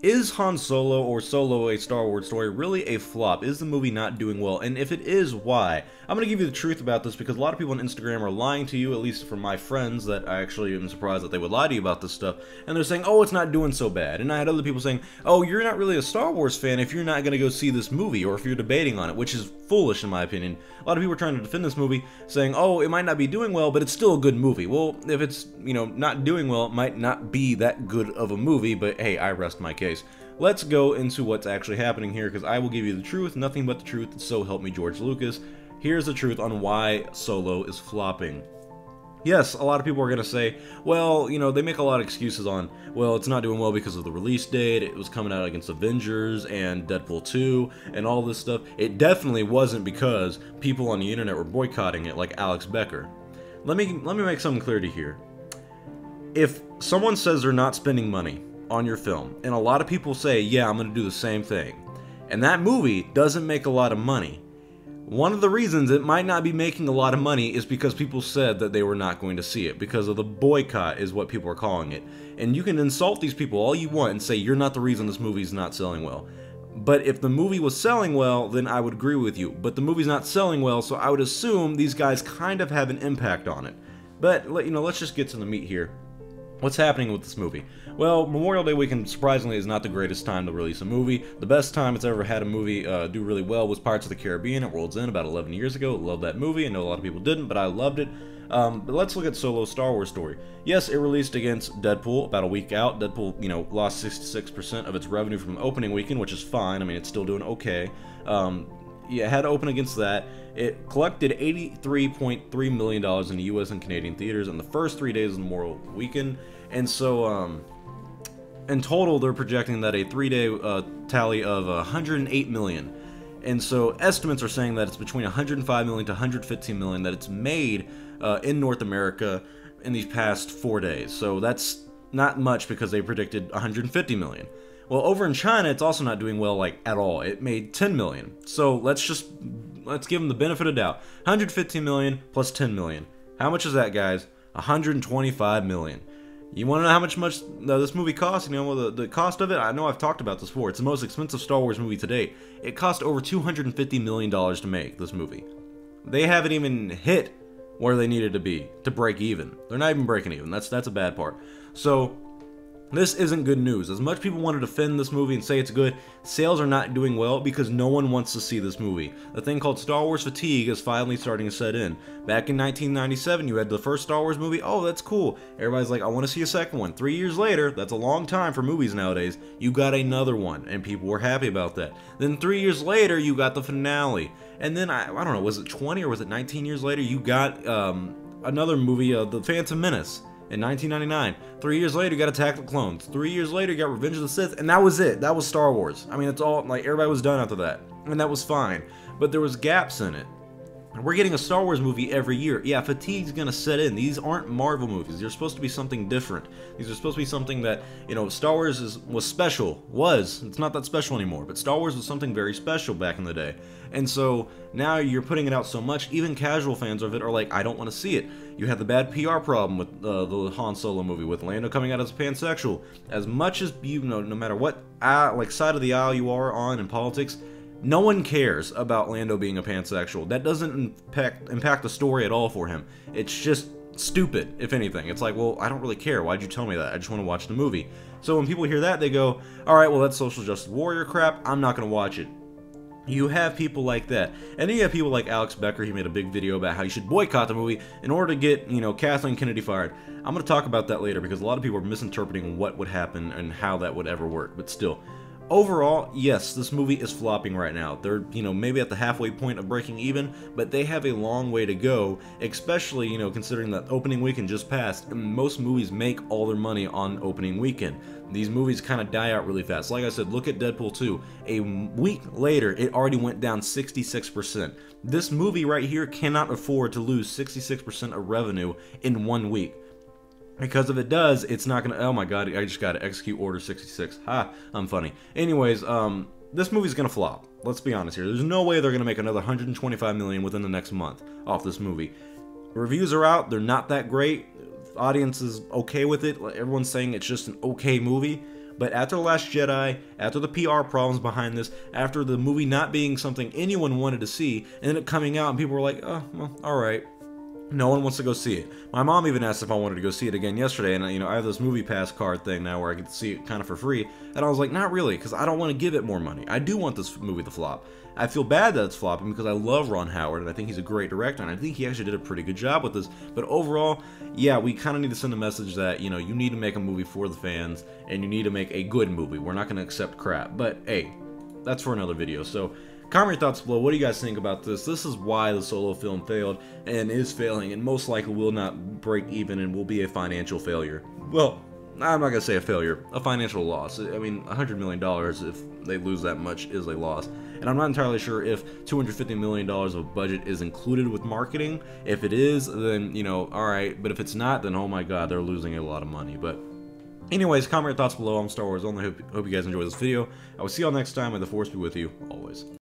Is Han Solo or Solo a Star Wars story really a flop? Is the movie not doing well? And if it is, why? I'm going to give you the truth about this because a lot of people on Instagram are lying to you, at least from my friends, that I actually am surprised that they would lie to you about this stuff. And they're saying, oh, it's not doing so bad. And I had other people saying, oh, you're not really a Star Wars fan if you're not going to go see this movie, or if you're debating on it, which is foolish in my opinion. A lot of people are trying to defend this movie, saying, oh, it might not be doing well, but it's still a good movie. Well, if it's, not doing well, it might not be that good of a movie, but hey, I rest my case. Let's go into what's actually happening here, because I will give you the truth, nothing but the truth, so help me George Lucas. Here's the truth on why Solo is flopping. Yes, a lot of people are going to say, well, they make a lot of excuses on, well, it's not doing well because of the release date, it was coming out against Avengers and Deadpool 2 and all this stuff. It definitely wasn't because people on the internet were boycotting it like Alex Becker. Let me make something clear to you here. If someone says they're not spending money on your film, and a lot of people say, yeah, I'm going to do the same thing, and that movie doesn't make a lot of money, one of the reasons it might not be making a lot of money is because people said that they were not going to see it, because of the boycott is what people are calling it. And you can insult these people all you want and say you're not the reason this movie's not selling well. But if the movie was selling well, then I would agree with you. But the movie's not selling well, so I would assume these guys kind of have an impact on it. But, let's just get to the meat here. What's happening with this movie? Well, Memorial Day weekend, surprisingly, is not the greatest time to release a movie. The best time it's ever had a movie do really well was Pirates of the Caribbean at World's End about 11 years ago. Loved that movie. I know a lot of people didn't, but I loved it. But let's look at Solo's Star Wars story. Yes, it released against Deadpool about a week out. Deadpool, lost 66% of its revenue from the opening weekend, which is fine. I mean, it's still doing okay. Yeah, it had to open against that. It collected $83.3 million in the US and Canadian theaters in the first 3 days of the Memorial weekend. And so, in total, they're projecting that a 3-day tally of $108 million. And so, estimates are saying that it's between $105 million to $115 million that it's made in North America in these past 4 days. So that's not much because they predicted $150 million. Well, over in China, it's also not doing well, at all. It made $10 million. So let's give them the benefit of doubt. $115 million plus $10 million. How much is that, guys? $125 million. You want to know how much this movie cost? The cost of it? I know I've talked about this before. It's the most expensive Star Wars movie to date. It cost over $250 million to make this movie. They haven't even hit where they needed to be to break even. They're not even breaking even. That's a bad part. So this isn't good news. As much people want to defend this movie and say it's good, sales are not doing well because no one wants to see this movie. The thing called Star Wars fatigue is finally starting to set in. Back in 1997, you had the first Star Wars movie. Oh, that's cool. Everybody's like, I want to see a second one. 3 years later, that's a long time for movies nowadays, you got another one, and people were happy about that. Then 3 years later, you got the finale. And then, I don't know, was it 20 or was it 19 years later, you got another movie, The Phantom Menace. In 1999. 3 years later, you got Attack of the Clones. 3 years later, you got Revenge of the Sith, and that was it. That was Star Wars. I mean, it's all, everybody was done after that. And that was fine. But there was gaps in it. We're getting a Star Wars movie every year. Yeah, fatigue's gonna set in. These aren't Marvel movies. They're supposed to be something different. These are supposed to be something that, Star Wars was special. It's not that special anymore, but Star Wars was something very special back in the day. And so, now you're putting it out so much, even casual fans of it are like, I don't want to see it. You had the bad PR problem with the Han Solo movie, with Lando coming out as pansexual. As much as, no matter what side of the aisle you are on in politics, no one cares about Lando being a pansexual. That doesn't impact the story at all for him. It's just stupid, if anything. It's like, well, I don't really care. Why'd you tell me that? I just want to watch the movie. So when people hear that, they go, alright, well, that's social justice warrior crap. I'm not going to watch it. You have people like that. And then you have people like Alex Becker. He made a big video about how you should boycott the movie in order to get, Kathleen Kennedy fired. I'm going to talk about that later because a lot of people are misinterpreting what would happen and how that would ever work. But still, overall, yes, this movie is flopping right now. They're, maybe at the halfway point of breaking even, but they have a long way to go, especially, considering that opening weekend just passed, and most movies make all their money on opening weekend. These movies kind of die out really fast. Like I said, look at Deadpool 2. A week later, it already went down 66%. This movie right here cannot afford to lose 66% of revenue in 1 week. Because if it does, it's not gonna, oh my god, I just gotta execute Order 66. Ha, I'm funny. Anyways, this movie's gonna flop. Let's be honest here. There's no way they're gonna make another $125 million within the next month off this movie. Reviews are out, they're not that great. Audience is okay with it. Everyone's saying it's just an okay movie. But after The Last Jedi, after the PR problems behind this, after the movie not being something anyone wanted to see, and it coming out and people were like, oh, well, alright. No one wants to go see it. My mom even asked if I wanted to go see it again yesterday, and I have this movie pass card thing now where I get to see it kind of for free, and I was like, not really, because I don't want to give it more money. I do want this movie to flop. I feel bad that it's flopping because I love Ron Howard, and I think he's a great director, and I think he actually did a pretty good job with this, but overall, yeah, we kind of need to send a message that, you need to make a movie for the fans, and you need to make a good movie. We're not going to accept crap, but hey, that's for another video, so comment your thoughts below. What do you guys think about this? This is why the Solo film failed and is failing and most likely will not break even and will be a financial failure. Well, I'm not going to say a failure, a financial loss. I mean, $100 million if they lose that much is a loss. And I'm not entirely sure if $250 million of budget is included with marketing. If it is, then, alright. But if it's not, then oh my god, they're losing a lot of money. But anyways, comment your thoughts below. I'm Star Wars Only. Hope you guys enjoyed this video. I will see y'all next time, and the Force be with you always.